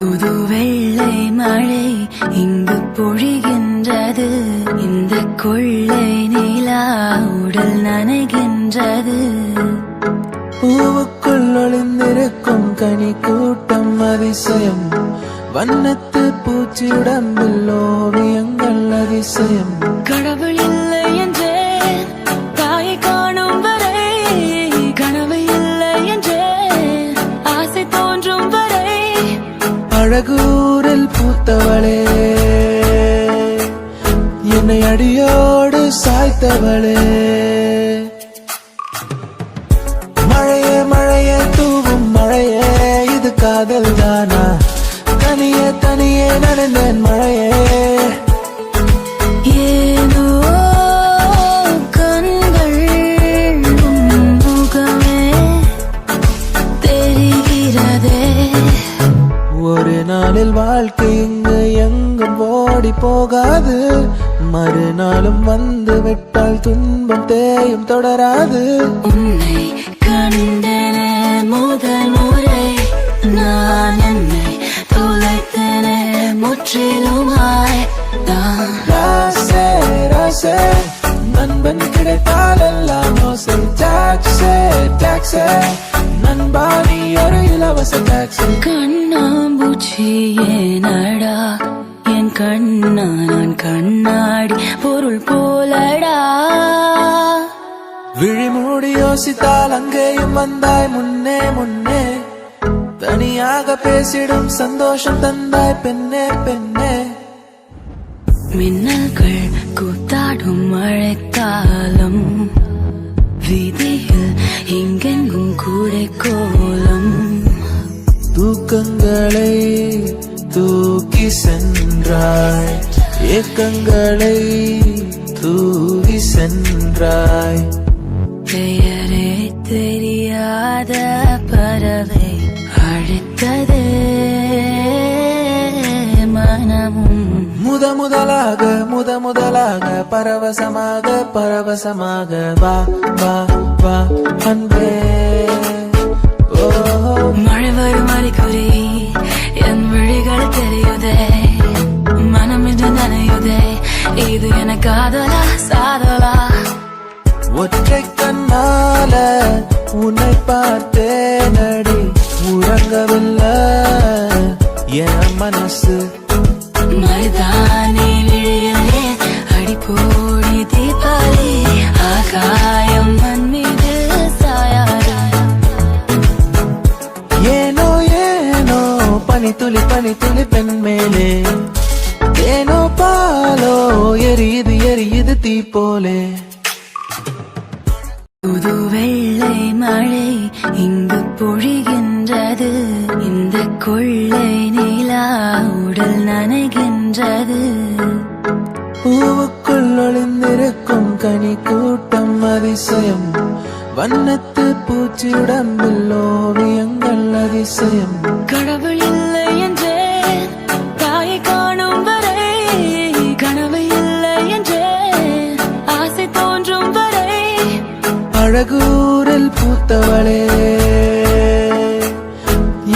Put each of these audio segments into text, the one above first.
புது வெள்ளை மழை இங்கு பொழிகின்றது. இந்த கொள்ளை நிலா உடல் நனைகின்றது. பூவுக்குள் ஒளிந்திருக்கும் கனி கூட்டம் அதிசயம். வண்ணத்து பூச்சி உடம்பில் ஓவியங்கள் அதிசயம். கடவுள் இல்லை என்றே தாயை காணும் வரை, கனவு இல்லை என்றே ஆசை தோன்றும் வரை, அழகூரில் பூத்தவளே, என்னை அடியோடு சாய்த்தவளே. மழையே மழையே தூவும் மழையே, இது காதல் தானா? தனியே தனியே நடந்தேன் மழையே. ஏனோ கண்கள் முகமே தெரிகிறதே. ஒரு நாளில் வாழ்க்கை இங்கு எங்கும் ஓடி போகாது. மறுநாளும் வந்து விட்டால் துன்பம் தேயும் தொடராது. உன்னை கண்டன முதல் முறை நான் என்னை தொலைத்தன முற்றிலுமாய் தான். ராசே ராசே நண்பன் கிடைத்தால் எல்லாம் மோசை. டாக்ஸே டாக்ஸே நண்பா நீ ஒரு இலவச டாக்ஸி. கண்ணாம்பூச்சி ஏனடா என் கண்ணா, நான் கண்ணாடி பொருள் போலடா. விழிமூடி யோசித்தால் அங்கேயும் வந்தாய் முன்னே முன்னே. தனியாக பேசிடும் சந்தோஷம் தந்தாய் பெண்ணே பெண்ணே. மின்னல்கள் கூத்தாடும் மழைக்காலம், வீதியில் எங்கெங்கும் கூடை கோலம். தூக்கங்களை தூக்கி சென்றாய், ஏக்கங்களை தூவி சென்றாய். பெயரே தெரியாத பறவை அழைத்ததே மனமும். முதலாக பரவசமாக பரவசமாக வா வா வா அன்பே. மழை வரும் அறிகுறி என் விழிகள் தெரியுதே, மனம் இன்று நனையுதே. இது என காதலா சாதலா? ஒற்றை கண்ணால உன்னை பார்த்தேன் அடி, உறங்கவில்லை என் மனசு. மருதானி விழியிலே அடிப்போடி தீபாவளி, ஆகாயம் மண் மீது சாயாதா? ஏனோ ஏனோ பனி துளி பெண் மேலே. ஏனோ பாலோ எரியுது எரியுது தீ போலே. புது வெள்ளை மழை இங்கு பொழிகின்றது. இந்த கொள்ளை நிலா உடல் நனைகின்றது. பூவுக்குள் ஒளிந்திருக்கும் கனி கூட்டம் அதிசயம். வண்ணத்து பூச்சி உடம்பில் ஓவியங்கள் அதிசயம். கடவுள் இல்லை என்றே தாயை காணும் வரை, கனவு இல்லை என்றே ஆசை தோன்றும் வரை, அழகூரில் பூத்தவளே,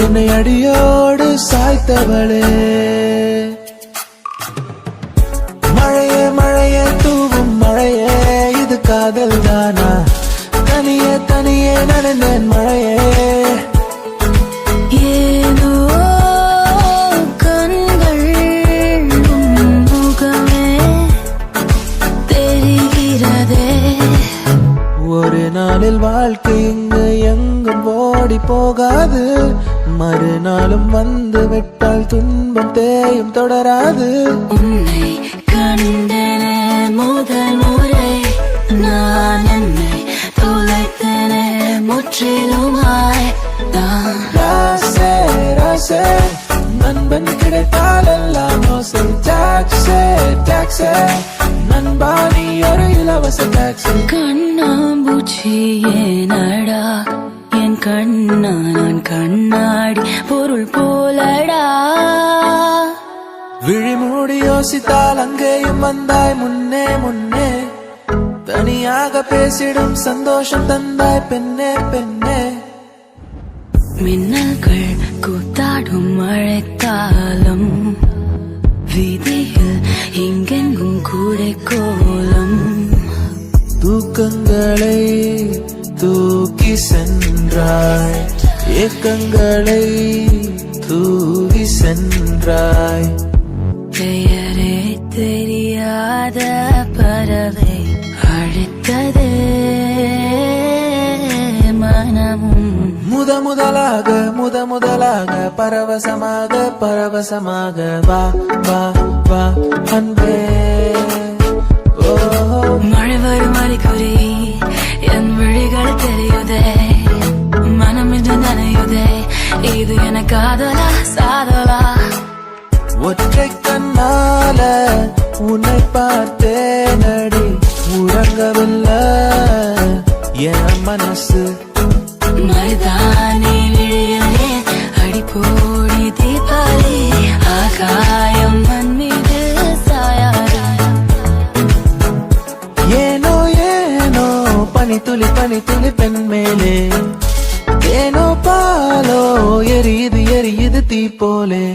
என்னை அடியோடு சாய்த்தவளே. மழையே மழையே தூவும் மழையே, இது காதல் தானா? தனியே தனியே நடந்தேன் மழையே. ஏனோ கண்கள் முகமே தெரிகிறதே. ஒரு நாளில் வாழ்க்கை இங்கு எங்கும் ஓடி போகாது. மறுநாளும் வந்து விட்டால் துன்பம் தேயும் தொடராது. உன்னை கண்டன முதல் முறை நான் என்னை தொலைத்தன முற்றிலுமாய் தான். ராசே ராசே நண்பன் கிடைத்தால் எல்லாம் மோசை. டாக்ஸே டாக்ஸே நண்பா நீ ஒரு இலவச டாக்ஸி. கண்ணாம்பூச்சி ஏனடா என் கண்ணா, நான் கண்ணாடி பொருள் போலடா. விழிமூடி யோசித்தால் அங்கேயும் வந்தாய் முன்னே முன்னே. தனியாக பேசிடும் சந்தோஷம் தந்தாய் பெண்ணே பெண்ணே. மின்னல்கள் கூத்தாடும் மழைக்காலம் வீதியில் எங்கெங்கும் கூடை கோலம் தூக்கங்களை தூக்கி சென்றாய் ஏக்கங்களை தூவி சென்றாய் பெயரே தெரியாத பறவை அழைத்ததே மனமும் முதலாக பரவசமாக வா வா வா அன்பே ஓ மழை வரும் அறிகுறி என் விழிகள் தெரியுதே மனம் இன்று நனையுதே இது என காதலா சாதலா ஒற்றை கண்ணால உன்னை பார்த்தேனடி உறங்கவில்லை என் மனசு மருதானி விழியிலே அடிப்போடி தீபாவளி ஆகாயம் மண் மீது சாயாரா ஏனோ ஏனோ பனித்துளி பெண் மேலே ஏனோ பாலோ எரியுது தீ போலே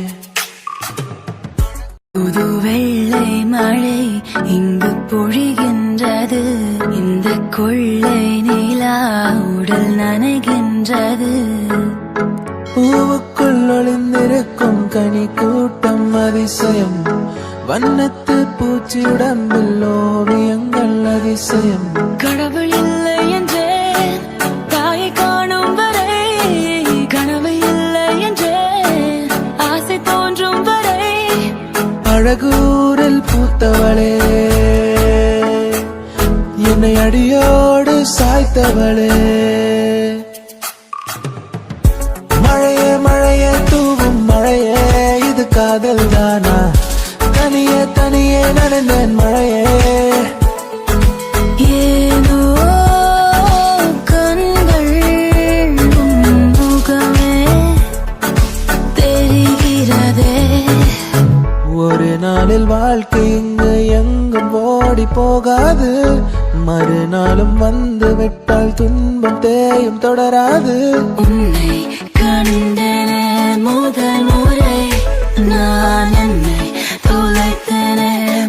புது வெள்ளை மழை இங்கு பொழிகின்றது இந்த கொள்ளை நிலா உடல் நனைகின்றது பூவுக்குள் ஒளிந்திருக்கும் கனி கூட்டம் அதிசயம் வண்ணத்து பூச்சி உடம்பில் ஓவியங்கள் அதிசயம் கடவுள் இல்லை என்றேன் தாயை காணும் வரை கனவு இல்லை என்றேன் ஆசை தோன்றும் வரை அழகூரில் பூத்தவளே என்னை அடியோடு சாய்த்தவளே மழையே தூவும் மழையே இது காதல் தானா தனியே நனைந்தேன் மழையே ஏனோ கண்கள் உன் முகமே தெரிகிறதே ஒரு நாளில் வாழ்க்கை இங்கு எங்கும் ஓடி போகாது மறுநாளும் வந்து விட்டால் துன்பம் தேயும் தொடராது உன்னை கண்டன முதல் முறை நான் என்னை தொலைத்தன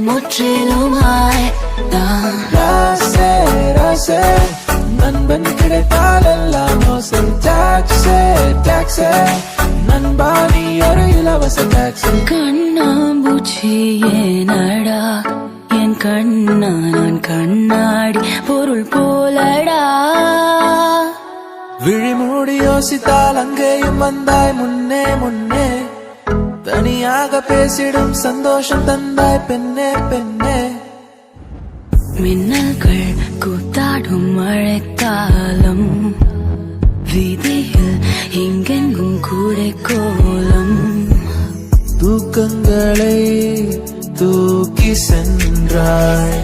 முற்றிலுமாய் நான் ராசே நண்பன் கிடைத்தால் எல்லாம் மோசை டாக்ஸே நண்பா நீ ஒரு இலவச டாக்ஸி கண்ணாம்பூச்சி ஏனடா என் கண்ணா நான் கண்ணாடி பொருள் போலடா விழிமூடி யோசித்தால் அங்கேயும் வந்தாய் முன்னே தனியாக பேசிடும் சந்தோஷம் தந்தாய் பெண்ணே மின்னல்கள் கூத்தாடும் மழைக்காலம் வீதியில் எங்கெங்கும் கூடை கோலம் தூக்கங்களை தூக்கி சென்றாய்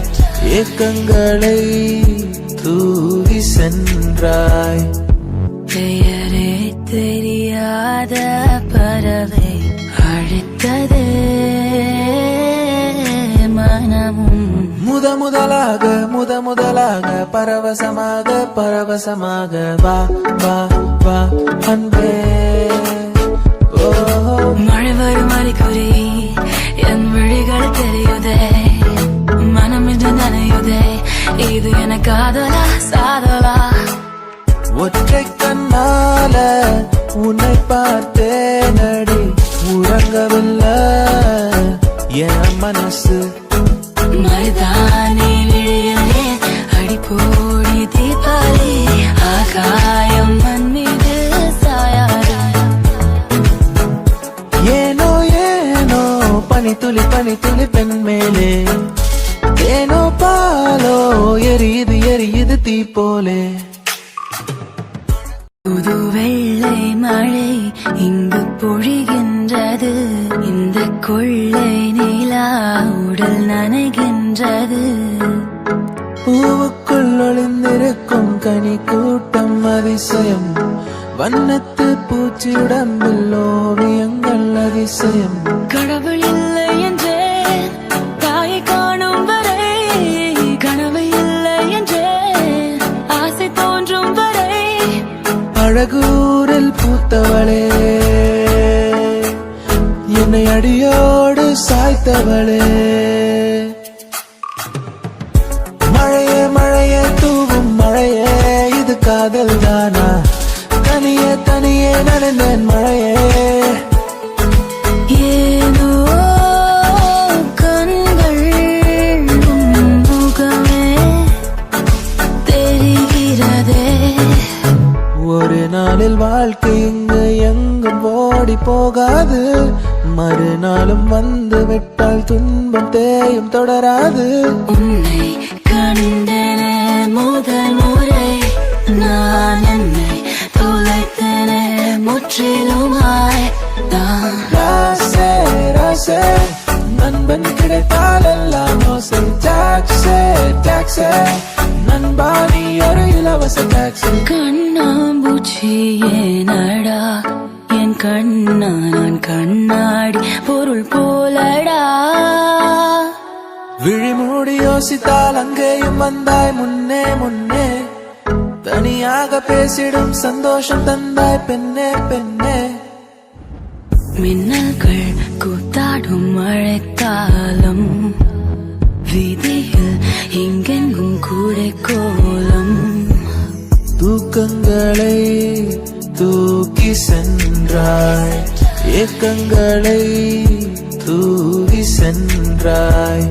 ஏக்கங்களை தூவி சென்றாய் பெயரே தெரியாத பறவை அழைத்ததே மனமும் முதலாக பரவசமாக வா வா வா அன்பே ஓ மழை வரும் அறிகுறி என் விழிகள் தெரியுதே மனம் இன்று நனையுதே இது என காதலா சாதலா ஒற்றை கண்ணால உன்னை பார்த்தேனடி உறங்கவில்லை என் மனசு மருதானி விழியிலே அடிப்போடி தீபாவளி ஆகாயம் மண் மீது சாயாரா ஏனோ பனித்துளி பெண் மேலே ஏனோ பாலோ எரியுது தீ போலே புது வெள்ளை மழை இங்கு பொழிகின்றது இந்த கொள்ளை நிலா உடல் நனைகின்றது பூவுக்குள் ஒளிந்திருக்கும் கனி கூட்டம் அதிசயம் வண்ணத்து பூச்சி உடம்பில் ஓவியங்கள் அதிசயம் கடவுள் இல்லை என்றேன் தாயை காணும் வரை கனவு இல்லை என்றேன் ஆசை தோன்றும் வரை அழகூரில் பூத்தவளே, என்னை அடியோடு சாய்த்தவளே. மழையே மழையே தூவும் மழையே, இது காதல் தானா? தனியே தனியே நடந்தேன் மழையே. ஏனோ கண்கள் உன் முகமே தெரிகிறதே. ஒரு நாளில் வாழ்க்கை இங்கு எங்கும் ஓடி போகாது, மறுநாளும் வந்து விட்டால் துன்பம் தேயும் தொடராது. உன்னை கண்டன முதல் முறை நான் என்னை தொலைத்தன முற்றிலுமாய் தான். ராசே ராசே நண்பன் கிடைத்தால் எல்லாம் ஓசை. டாக்ஸே டாக்ஸே நண்பா நீ ஒரு இலவச டாக்ஸி. கண்ணாம்பூச்சி ஏனடா என் கண்ணா, நான் கண்ணாடி பொருள் போலடா. விழிமூடி யோசித்தால் அங்கேயும் வந்தாய் முன்னே முன்னே. தனியாக பேசிடும் சந்தோஷம் தந்தாய் பெண்ணே பெண்ணே. மின்னல்கள் கூத்தாடும் மழைக்காலம், வீதியில் எங்கெங்கும் கூடை கோலம். தூக்கங்களை தூக்கி சென்றாய், ஏக்கங்களை தூவி சென்றாய்.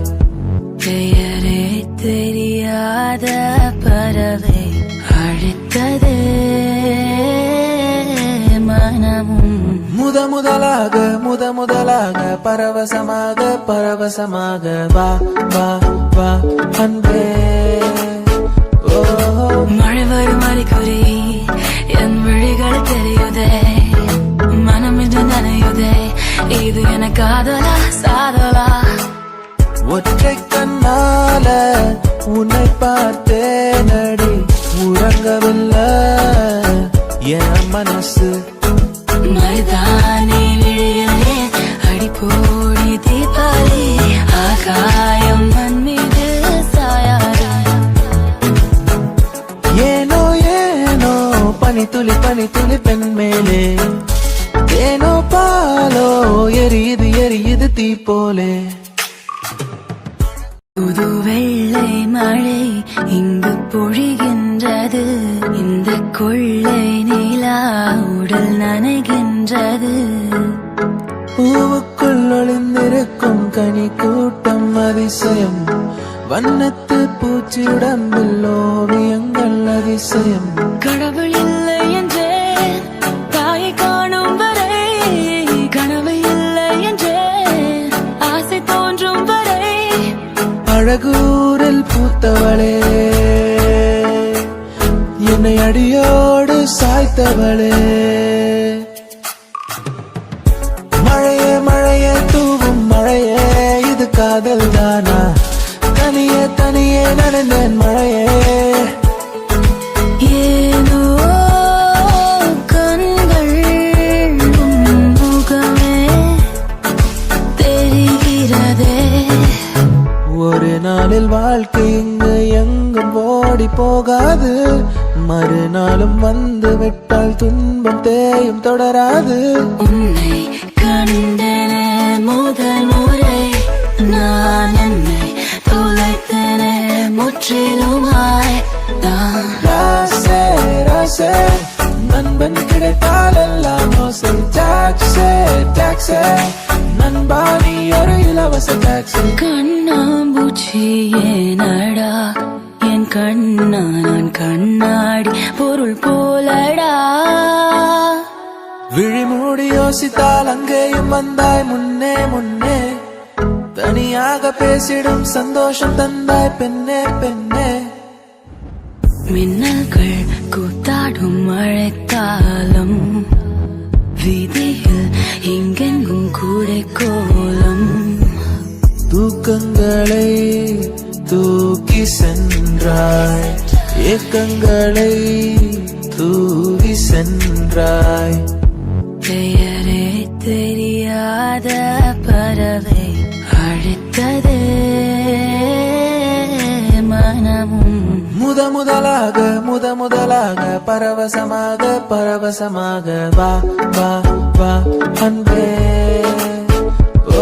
பெயரே தெரியாத பறவை அழைத்ததே மனமும். முதலாக பரவசமாக பரவசமாக வா வா வா அன்பே. ஓ மழை வரும் அறிகுறி என் விழிகள் தெரியுதே, மனம் இன்று நனையுதே. இது என காதலா சாதலா? ஒற்றை கண்ணால உன்னை பார்த்தேன் அடி, உறங்கவில்லை என் மனசு. மருதானி விழியிலே அடிப்போடி தீபாவளி, ஆகாயம் மண் மீது சாயாரா. ஏனோ ஏனோ பனித்துளி பனித்துளி பெண் மேலே, ஏனோ பாலோ எரியுது எரியுது தீ போலே. புது வெள்ளை மழை இங்கு பொழிகின்றது, இந்த கொள்ளை நிலா உடல் நனைகின்றது. பூவுக்குள் ஒளிந்திருக்கும் கனி கூட்டம் அதிசயம், வண்ணத்து பூச்சி உடம்பில் ஓவியங்கள் அதிசயம். கடவுள் இல்லை என்றே தாயை காணும் வரை, கனவு இல்லை என்றே ஆசை தோன்றும் வரை. அழகூரில் பூத்தவளே, என்னை அடியோடு சாய்த்தவளே. மழையே மழையே தூவும் மழையே, இது காதல் தானா? தனியே தனியே நடந்தேன் மழையே. ஏனோ கண்கள் உன் முகமே தெரிகிறதே. ஒரு நாளில் வாழ்க்கை இங்கு எங்கும் ஓடி போகாது, மறுநாளும் வந்து விட்டால் துன்பம் தேயும் தொடராது. உன்னை கண்டன முதல் முறை நான் என்னை தொலைத்தன முற்றிலுமாய் தான். ராசே ராசே நண்பன் கிடைத்தால் எல்லாம் ஓசை. டாக்ஸே டாக்ஸே நண்பா நீ ஒரு இலவச டாக்ஸி. கண்ணாம்பூச்சி ஏனடா என் கண்ணா, நான் கண்ணாடி பொருள் போலடா. விழிமூடி யோசித்தால் அங்கேயும் வந்தாய் முன்னே முன்னே. தனியாக பேசிடும் சந்தோஷம் தந்தாய் பெண்ணே பெண்ணே. மின்னல்கள் கூத்தாடும் மழைக்காலம், வீதியில் எங்கெங்கும் கூடை கோலம். தூக்கங்களை தூக்கி சென்றாய், ஏக்கங்களை தூவி சென்றாய். பெயரே தெரியாத பறவை அழைத்ததே மனமும். முதலாக பரவசமாக வா வா வா அன்பே ஓ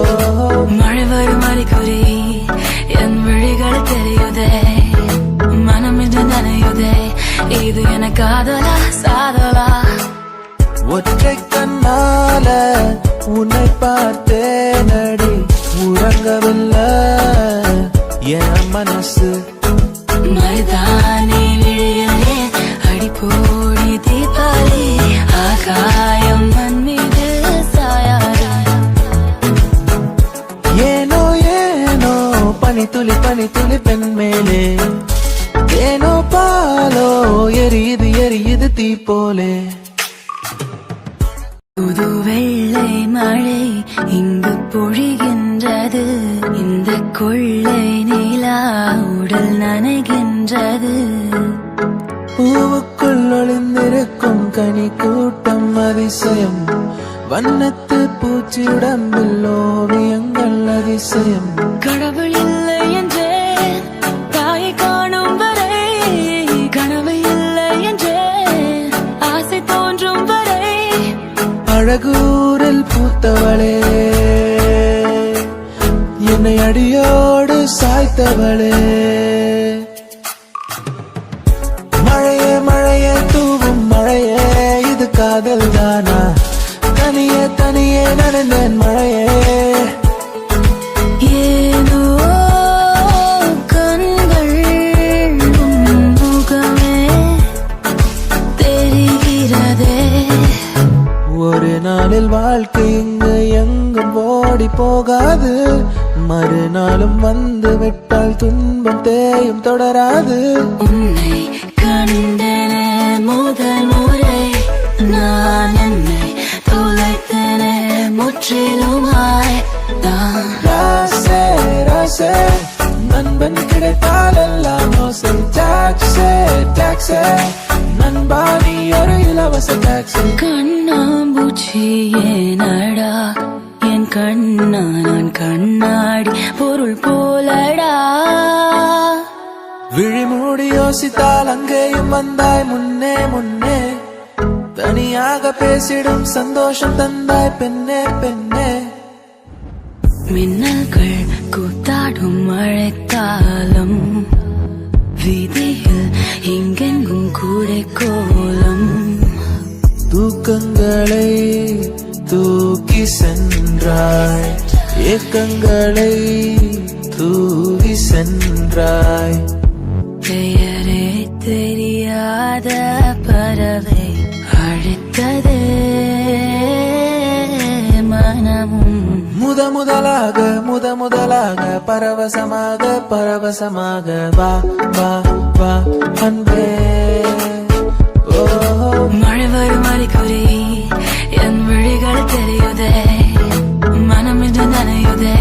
மழை வரும் அறிகுறி என் விழிகள் தெரியுதே மனம் இன்று நனையுதே இது என காதலா சாதலா ஒற்றை கண்ணால உன்னை பார்த்தேன் அடி உறங்கவில்லை என் மனசு மருதானி விழியிலே அடிப்போடி தீபாவளி ஆகாயம் மண் மீது சாயாரா ஏனோ பனித்துளி பெண் மேலே ஏனோ பாலோ எரியுது தீ போலே புது வெள்ளை மழை இங்கு பொழிகின்றது இந்த கொள்ளை நிலா உடல் நனைகின்றது பூவுக்குள் ஒளிந்திருக்கும் கனி கூட்டம் அதிசயம் வண்ணத்து பூச்சி உடம்பில் ஓவியங்கள் அதிசயம் கடவுள் இல்லை என்றே தாயை காணும் வரை கனவு இல்லை என்றே ஆசை தோன்றும் வரை அழகூரில் பூத்தவளே என்னை அடியோடு சாய்த்தவளே மழையே தூவும் மழையே இது காதல் தானா தனியே நனைந்தேன் மழையே ஏனோ கண்கள் உன் முகமே தெரிகிறதே ஒரு நாளில் வாழ்க்கை இங்கு எங்கும் ஓடி போகாது மறுநாளும் வந்து விட்டால் துன்பம் தேயும் தொடராது உன்னை கண்டன முதல் முறை நான் என்னை தொலைத்தனே முற்றிலுமாய் நான் ராசே நண்பன் கிடைத்தால் எல்லாம் மோசம் டாக்ஸே நண்பா நீ ஒரு இலவச டாக்ஸி கண்ணாம்பூச்சி ஏனடா என் கண்ணா நான் கண்ணாடி பொருள் போலடா விழிமூடி யோசித்தால் அங்கேயும் வந்தாய் முன்னே தனியாக பேசிடும் சந்தோஷம் தந்தாய் பெண்ணே மின்னல்கள் கூத்தாடும் மழைக்காலம் வீதியில் எங்கெங்கும் கூடை கோலம் தூக்கங்களை தூக்கி சென்றாய் ஏக்கங்களை தூவி சென்றாய் பெயரே தெரியாத பறவை அழைத்ததே மனமும் முதலாக பரவசமாக வா வா வா அன்பே ஓ மழை வரும் அறிகுறி என் விழிகள் தெரியுதே மனம் இன்று நனையுதே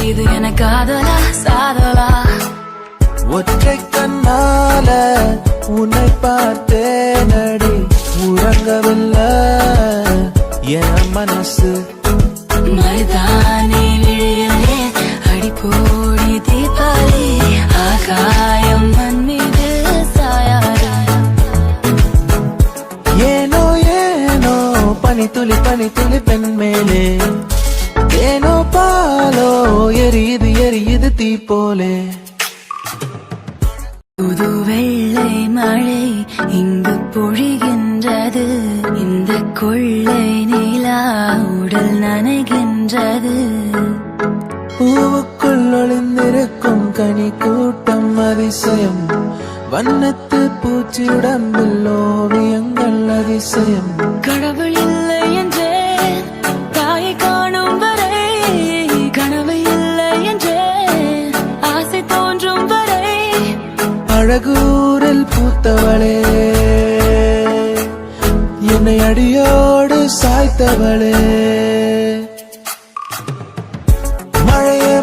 இது என காதலா சாதலா ஒற்றை கண்ணால உன்னை பார்த்தேன் அடி உறங்கவில்லை என் மனசு மருதானி விழியிலே அடிப்போடி தீபாவளி ஆகாயம் மண் மீது சாயாரா ஏனோ பனித்துளி பெண் மேலே ஏனோ பாலோ எரியுது தீ போலே புது வெள்ளை மழை இங்கு பொழிகின்றது இந்த கொள்ளை நிலா உடல் நனைகின்றது பூவுக்குள் ஒளிந்திருக்கும் கனி கூட்டம் அதிசயம் வண்ணத்து பூச்சி உடம்பில் ஓவியங்கள் அதிசயம் கடவுள் இல்லை என்றே தாயை காணும் வரை கனவு இல்லை என்றே ஆசை தோன்றும் வரை அழகூரில் பூத்தவளே என்னை அடியோடு சாய்த்தவளே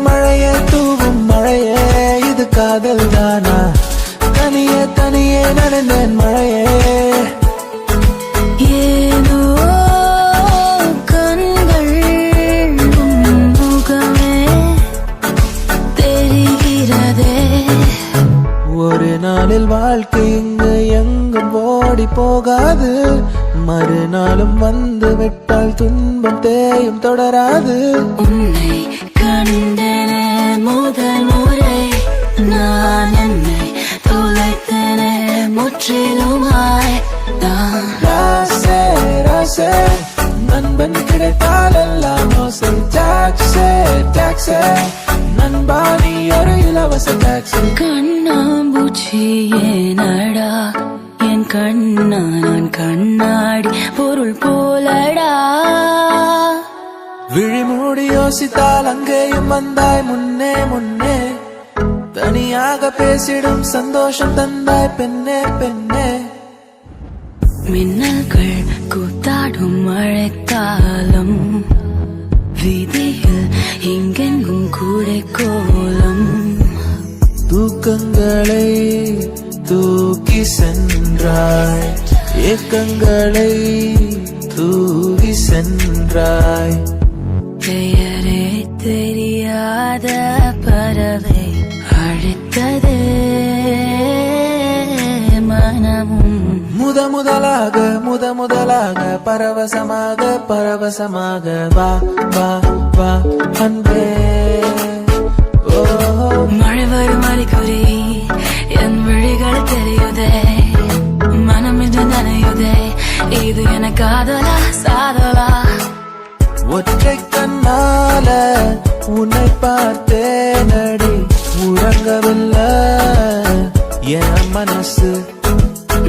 மழையே தூவும் மழையே இது காதல் தானா தனியே நனைந்தேன் மழையே ஏனோ கண்கள் உன் முகமே தெரிகிறதே ஒரு நாளில் வாழ்க்கை வாழ்க்கை இங்கு எங்கும் ஓடி போகாது, மறுநாளும் வந்து விட்டால் துன்பம் தேயும் தொடராது. உன்னை கண்டன முதல் முறை நான் என்னை தொலைத்தன முற்றிலுமாய் தான். ராசே ராசே நண்பன் கிடைத்தால் எல்லாம் ஓசை. டாக்ஸே டாக்ஸே நண்பா நீ ஒரு இலவச டாக்ஸி. கண்ணாம்பூச்சி ஏனடா என் கண்ணா நான் கண்ணாடி பொருள் போலடா. விழிமூடி யோசித்தால் அங்கேயும் வந்தாய் முன்னே முன்னே, தனியாக பேசிடும் சந்தோஷம் தந்தாய் பெண்ணே பெண்ணே. மின்னல்கள் கூத்தாடும் மழைக்காலம், வீதியில் இங்கெங்கும் கூடை கோலம். தூக்கங்களை தூக்கி சென்றாய், ஏக்கங்களை தூவி சென்றாய். பெயரே தெரியாத பறவை அழைத்தது மனமும். முதலாக பரவசமாக பரவசமாக வா வா வா அன்பே. ஓ மழை வரும் அறிகுறி என் விழிகள் தெரியுதே, மனம் இன்று நனையுதே, இது என காதலா சாதலா. ஒற்றை கண்ணால உன்னை பார்த்தேனடி, உறங்கவில்லை என் மனசு.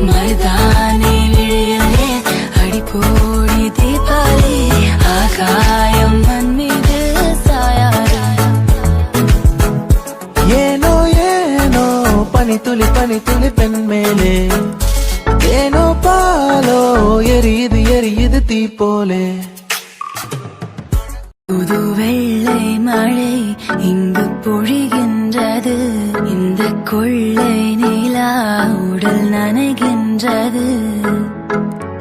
மருதானி விழியிலே அடிப்போடி தீபாவளி, ஆகாயம் மண் மீது சாயாரா. ஏனோ ஏனோ பனி துளி பெண் மேலே, ஏனோ பாலோ எரியுது தீ போலே. புது வெள்ளை மழை இங்கு பொழிகின்றது, இந்த கொள்ளை நிலா உடல் நனைகின்றது.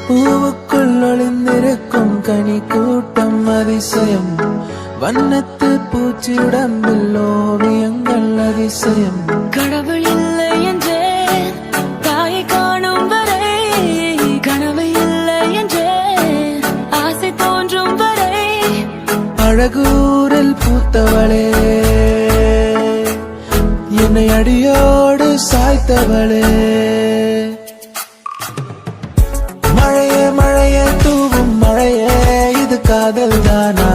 பூவுக்குள் ஒளிந்திருக்கும் கனி கூட்டம் அதிசயம், வண்ணத்து பூச்சி உடம்பில் ஓவியங்கள் அதிசயம். கடவுள் இல்லை என்றேன் தாயை காணும் வரை, கனவு இல்லை என்றேன் ஆசை தோன்றும் வரை. அழகூரில் பூத்தவளே, என்னை அடியோடு சாய்த்தவளே. மழையே மழையே தூவும் மழையே, இது காதல் தானா?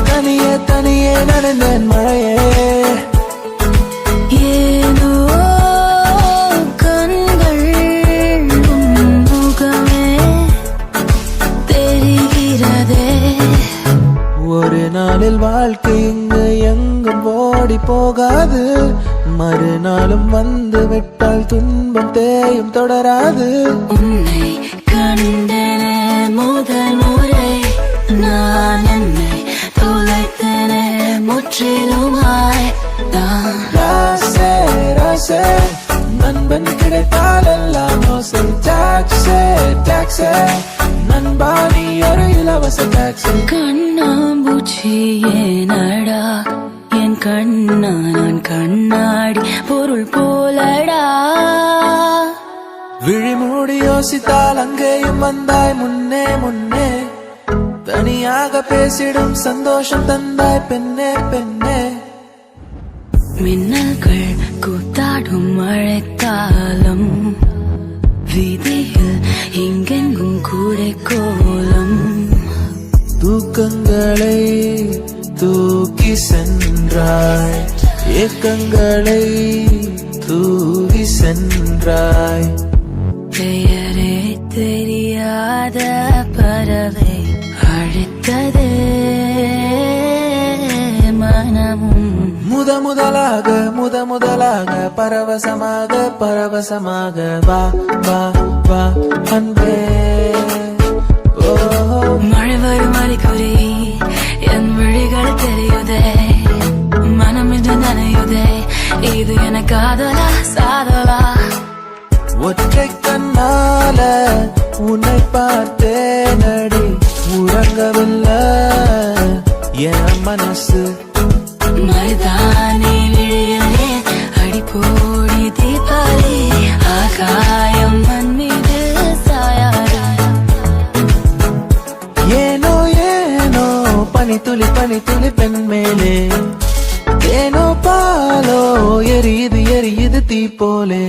தனியே தனியே நடந்தேன் மழையே. ஏனோ கண்கள் உன் முகமே தெரிகிறதே. ஒரு நாளில் வாழ்க்கை இங்கு எங்கும் ஓடி போகாது, மறுநாளும் வந்து விட்டால் துன்பம் தேயும் தொடராது. உன்னை கண்டன முதல் முறை நான் என்னை தொலைத்தன முற்றிலுமாய் தான். ராசே ராசே நண்பன் கிடைத்தால் எல்லாம் ஓசை. டாக்ஸே டாக்ஸே நண்பா நீ ஒரு இலவச டாக்ஸி. கண்ணாம்பூச்சி ஏனடா என் கண்ணா நான் கண்ணாடி பொருள் போலடா. விழிமூடி யோசித்தால் அங்கேயும் வந்தாய் முன்னே முன்னே, தனியாக பேசிடும் சந்தோஷம் தந்தாய் பெண்ணே பெண்ணே. மின்னல்கள் கூத்தாடும் மழைக்காலம், வீதியில் இங்கெங்கும் கூடை கோலம். தூக்கங்களை தூக்கி சென்றாய், ஏக்கங்களை தூவி சென்றாய். பெயரே தெரியாத பறவை அழைத்தது மனமும். முதலாக பரவசமாக பரவசமாக வா வா வா அன்பே. ஓ மழை வரும் அறிகுறி என் விழிகள் தெரியுதே, மனம் இன்று நனையுதே, இது என காதலா சாதலா. ஒற்றை கண்ணால உன்னை பார்த்தேனடி, உறங்கவில்லை என் மனசு. மருதானி விழியிலே அடிப்போடி தீபாவளி, காயம் மண் மீது சாயாது. ஏனோ ஏனோ பனி துளி பெண் மேலே ஏனோ பாலோ எரியுது தீ போலே.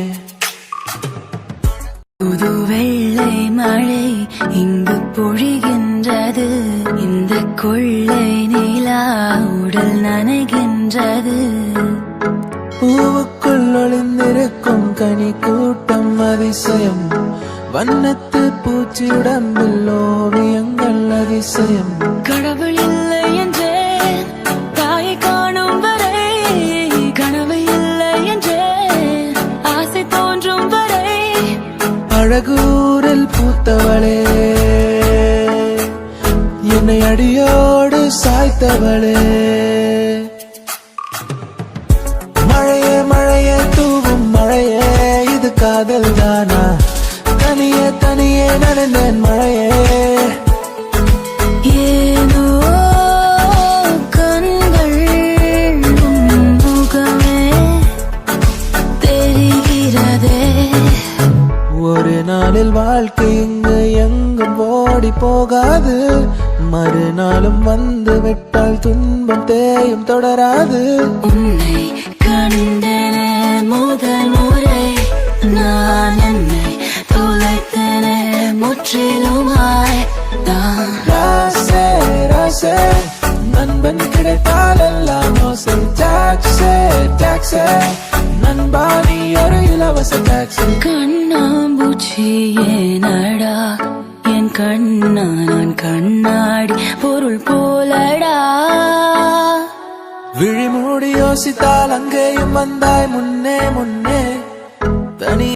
புது வெள்ளை மழை இங்கு பொழிகின்றது. இந்த கொள்ளை நிலா உடல் நனைகின்றது. பூவுக்குள் ஒளிந்திருக்கும் கனி கூட்டம் அதிசயம். வண்ணத்து பூச்சி உடம்பில் ஓவியங்கள் அதிசயம். கடவுள் இல்லை என்றே தாயை காணும் வரை, கனவு இல்லை என்றே ஆசை தோன்றும் வரை. அழகூரில் பூத்தவளே, என்னை அடியோடு சாய்த்தவளே. மழையே மழையே தூவும் மழையே, இது காதல் தானா? தனியே தனியே நனைந்தேன் மழையே. ஏனோ கண்கள் முகமே தெரிகிறதே. ஒரு நாளில் வாழ்க்கை இங்கு எங்கும் ஓடி போகாது. மறுநாளும் வந்து விட்டால் துன்பம் தேயும் தொடராது. உன்னை கண்டன முதல் முறை நான் என்னை தொலைத்தன முற்றிலுமாய் தான். ராசே ராசே நண்பன் கிடைத்தால் எல்லாம் மோசை. டாக்ஸே டாக்ஸே நண்பா நீ ஒரு இலவச டாக்ஸி. கண்ணாம்பூச்சி ஏனடா என் கண்ணா, நான் கண்ணாடி பொருள் போலடா. விழி மூடி யோசித்தால் அங்கேயும் வந்தாய் முன்னே முன்னே. தனி